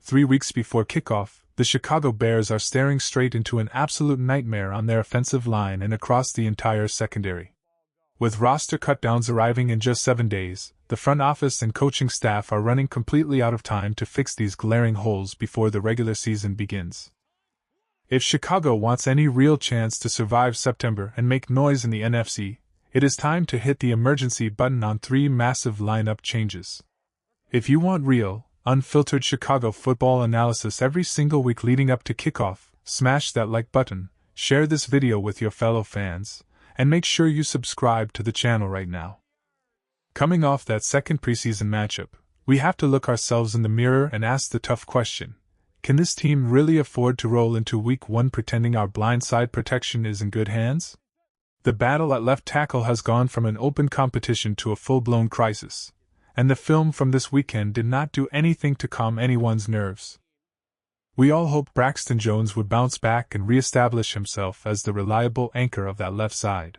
3 weeks before kickoff, the Chicago Bears are staring straight into an absolute nightmare on their offensive line and across the entire secondary. With roster cutdowns arriving in just 7 days, the front office and coaching staff are running completely out of time to fix these glaring holes before the regular season begins. If Chicago wants any real chance to survive September and make noise in the NFC, it is time to hit the emergency button on 3 massive lineup changes. If you want real, unfiltered Chicago football analysis every single week leading up to kickoff, smash that like button, share this video with your fellow fans, and make sure you subscribe to the channel right now. Coming off that second preseason matchup, we have to look ourselves in the mirror and ask the tough question: can this team really afford to roll into Week 1 pretending our blindside protection is in good hands? The battle at left tackle has gone from an open competition to a full-blown crisis, and the film from this weekend did not do anything to calm anyone's nerves. We all hoped Braxton Jones would bounce back and re-establish himself as the reliable anchor of that left side.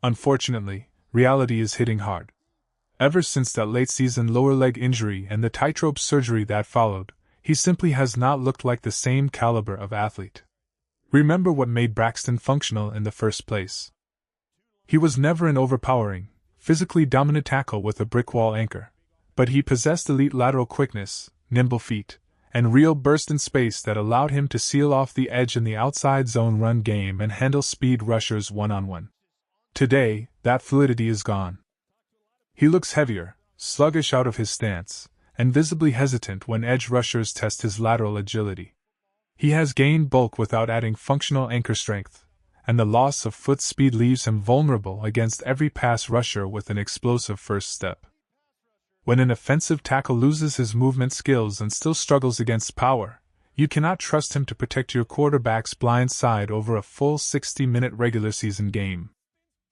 Unfortunately, reality is hitting hard. Ever since that late-season lower leg injury and the tightrope surgery that followed, he simply has not looked like the same caliber of athlete. Remember what made Braxton functional in the first place. He was never an overpowering, physically dominant tackle with a brick-wall anchor, but he possessed elite lateral quickness, nimble feet, and real burst in space that allowed him to seal off the edge in the outside zone run game and handle speed rushers one-on-one. Today, that fluidity is gone. He looks heavier, sluggish out of his stance, and visibly hesitant when edge rushers test his lateral agility. He has gained bulk without adding functional anchor strength, and the loss of foot speed leaves him vulnerable against every pass rusher with an explosive first step. When an offensive tackle loses his movement skills and still struggles against power, you cannot trust him to protect your quarterback's blind side over a full 60-minute regular season game.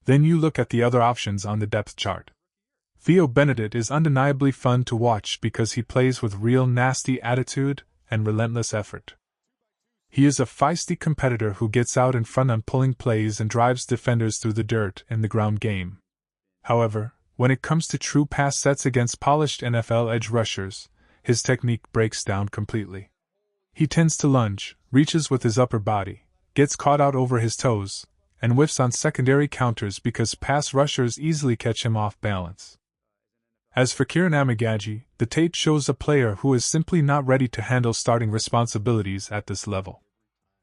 Then you look at the other options on the depth chart. Theo Benedict is undeniably fun to watch because he plays with real nasty attitude and relentless effort. He is a feisty competitor who gets out in front on pulling plays and drives defenders through the dirt in the ground game. However, when it comes to true pass sets against polished NFL edge rushers, his technique breaks down completely. He tends to lunge, reaches with his upper body, gets caught out over his toes, and whiffs on secondary counters because pass rushers easily catch him off balance. As for Kieran Amegadjie, the tape shows a player who is simply not ready to handle starting responsibilities at this level.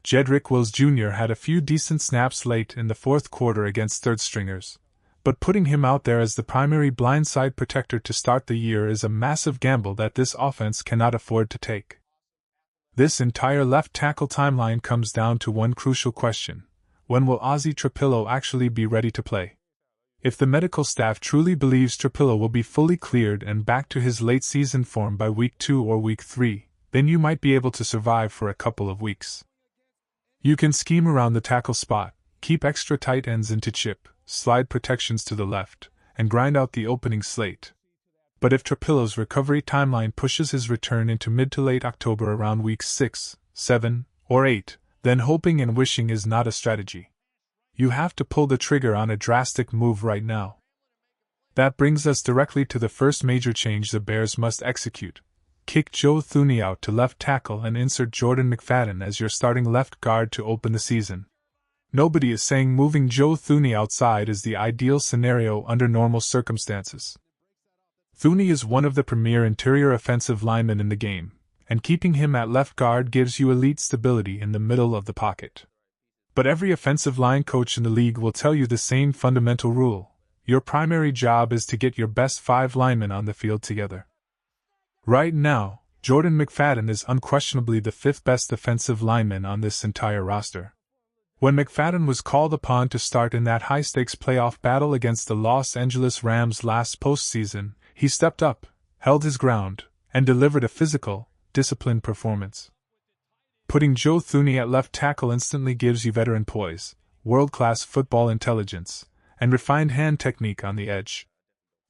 Jedrick Wills Jr. had a few decent snaps late in the fourth quarter against third-stringers, but putting him out there as the primary blindside protector to start the year is a massive gamble that this offense cannot afford to take. This entire left tackle timeline comes down to one crucial question: when will Ozzy Trapilo actually be ready to play? If the medical staff truly believes Trapilo will be fully cleared and back to his late-season form by Week 2 or Week 3, then you might be able to survive for a couple of weeks. You can scheme around the tackle spot, keep extra tight ends into chip, slide protections to the left, and grind out the opening slate. But if Trapilo's recovery timeline pushes his return into mid to late October around weeks 6, 7, or 8, then hoping and wishing is not a strategy. You have to pull the trigger on a drastic move right now. That brings us directly to the first major change the Bears must execute: kick Joe Thuney out to left tackle and insert Jordan McFadden as your starting left guard to open the season. Nobody is saying moving Joe Thuney outside is the ideal scenario under normal circumstances. Thuney is one of the premier interior offensive linemen in the game, and keeping him at left guard gives you elite stability in the middle of the pocket. But every offensive line coach in the league will tell you the same fundamental rule: your primary job is to get your best 5 linemen on the field together. Right now, Jordan McFadden is unquestionably the 5th best defensive lineman on this entire roster. When McFadden was called upon to start in that high-stakes playoff battle against the Los Angeles Rams last postseason, he stepped up, held his ground, and delivered a physical, disciplined performance. Putting Joe Thuney at left tackle instantly gives you veteran poise, world-class football intelligence, and refined hand technique on the edge.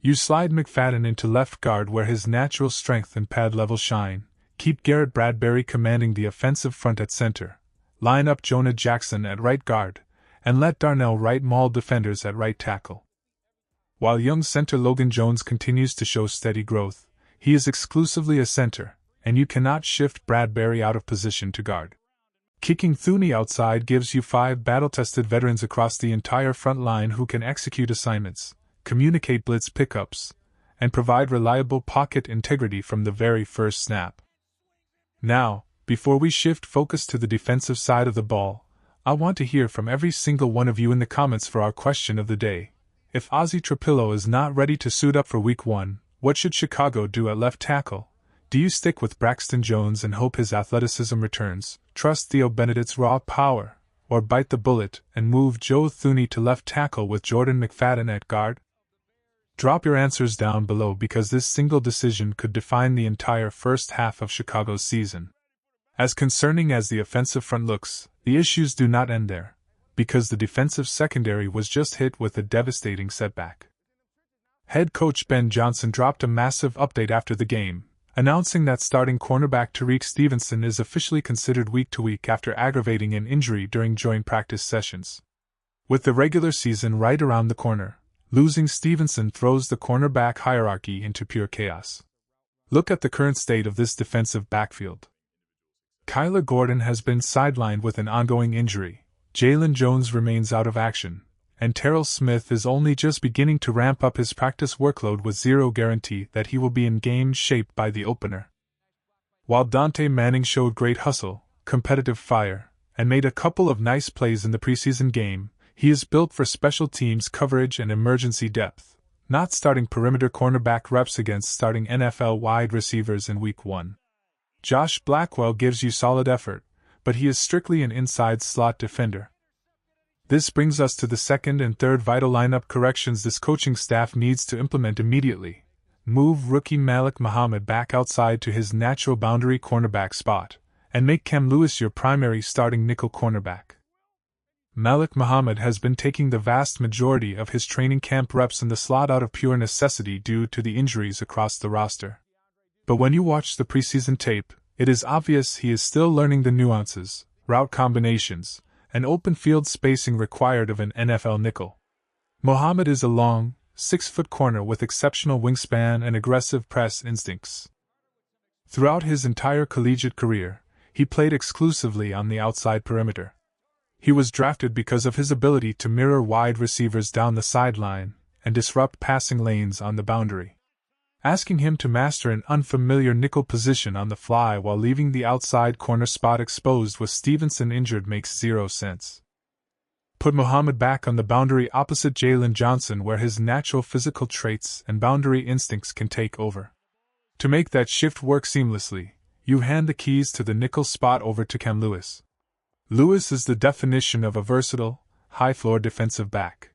You slide McFadden into left guard where his natural strength and pad level shine, keep Garrett Bradbury commanding the offensive front at center, line up Jonah Jackson at right guard, and let Darnell Wright maul defenders at right tackle. While young center Logan Jones continues to show steady growth, he is exclusively a center, and you cannot shift Bradbury out of position to guard. Kicking Thuney outside gives you 5 battle-tested veterans across the entire front line who can execute assignments, communicate blitz pickups, and provide reliable pocket integrity from the very first snap. Now, before we shift focus to the defensive side of the ball, I want to hear from every single one of you in the comments for our question of the day. If Ozzy Trapillo is not ready to suit up for Week 1, what should Chicago do at left tackle? Do you stick with Braxton Jones and hope his athleticism returns, trust Theo Benedict's raw power, or bite the bullet and move Joe Thuney to left tackle with Jordan McFadden at guard? Drop your answers down below because this single decision could define the entire first half of Chicago's season. As concerning as the offensive front looks, the issues do not end there, because the defensive secondary was just hit with a devastating setback. Head coach Ben Johnson dropped a massive update after the game, announcing that starting cornerback Tariq Stevenson is officially considered week to week after aggravating an injury during joint practice sessions. With the regular season right around the corner, losing Stevenson throws the cornerback hierarchy into pure chaos. Look at the current state of this defensive backfield. Kyler Gordon has been sidelined with an ongoing injury, Jalen Jones remains out of action, and Terrell Smith is only just beginning to ramp up his practice workload with zero guarantee that he will be in game shape by the opener. While Dante Manning showed great hustle, competitive fire, and made a couple of nice plays in the preseason game, he is built for special teams coverage and emergency depth, not starting perimeter cornerback reps against starting NFL wide receivers in Week 1. Josh Blackwell gives you solid effort, but he is strictly an inside slot defender. This brings us to the second and third vital lineup corrections this coaching staff needs to implement immediately. Move rookie Malik Muhammad back outside to his natural boundary cornerback spot, and make Cam Lewis your primary starting nickel cornerback. Malik Muhammad has been taking the vast majority of his training camp reps in the slot out of pure necessity due to the injuries across the roster. But when you watch the preseason tape, it is obvious he is still learning the nuances, route combinations, and open field spacing required of an NFL nickel. Muhammad is a long, 6-foot corner with exceptional wingspan and aggressive press instincts. Throughout his entire collegiate career, he played exclusively on the outside perimeter. He was drafted because of his ability to mirror wide receivers down the sideline and disrupt passing lanes on the boundary. Asking him to master an unfamiliar nickel position on the fly while leaving the outside corner spot exposed with Stevenson injured makes zero sense. Put Muhammad back on the boundary opposite Jalen Johnson where his natural physical traits and boundary instincts can take over. To make that shift work seamlessly, you hand the keys to the nickel spot over to Cam Lewis. Lewis is the definition of a versatile, high-floor defensive back.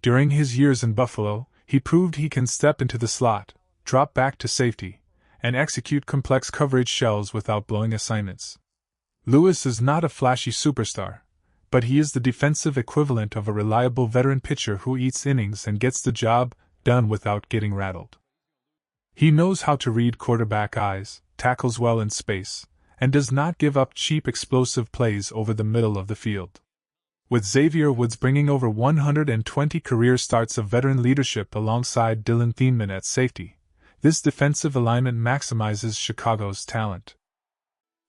During his years in Buffalo, he proved he can step into the slot, drop back to safety, and execute complex coverage shells without blowing assignments. Lewis is not a flashy superstar, but he is the defensive equivalent of a reliable veteran pitcher who eats innings and gets the job done without getting rattled. He knows how to read quarterback eyes, tackles well in space, and does not give up cheap explosive plays over the middle of the field. With Xavier Woods bringing over 120 career starts of veteran leadership alongside Dylan Thieneman at safety, this defensive alignment maximizes Chicago's talent.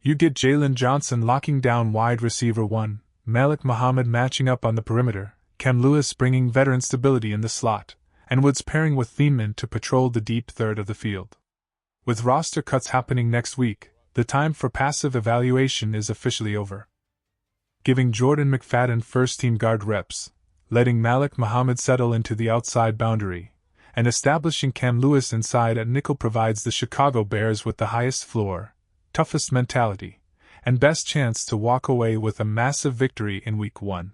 You get Jalen Johnson locking down wide receiver 1, Malik Muhammad matching up on the perimeter, Cam Lewis bringing veteran stability in the slot, and Woods pairing with Thieneman to patrol the deep third of the field. With roster cuts happening next week, the time for passive evaluation is officially over. Giving Jordan McFadden first-team guard reps, letting Malik Muhammad settle into the outside boundary, and establishing Cam Lewis inside at nickel provides the Chicago Bears with the highest floor, toughest mentality, and best chance to walk away with a massive victory in Week 1.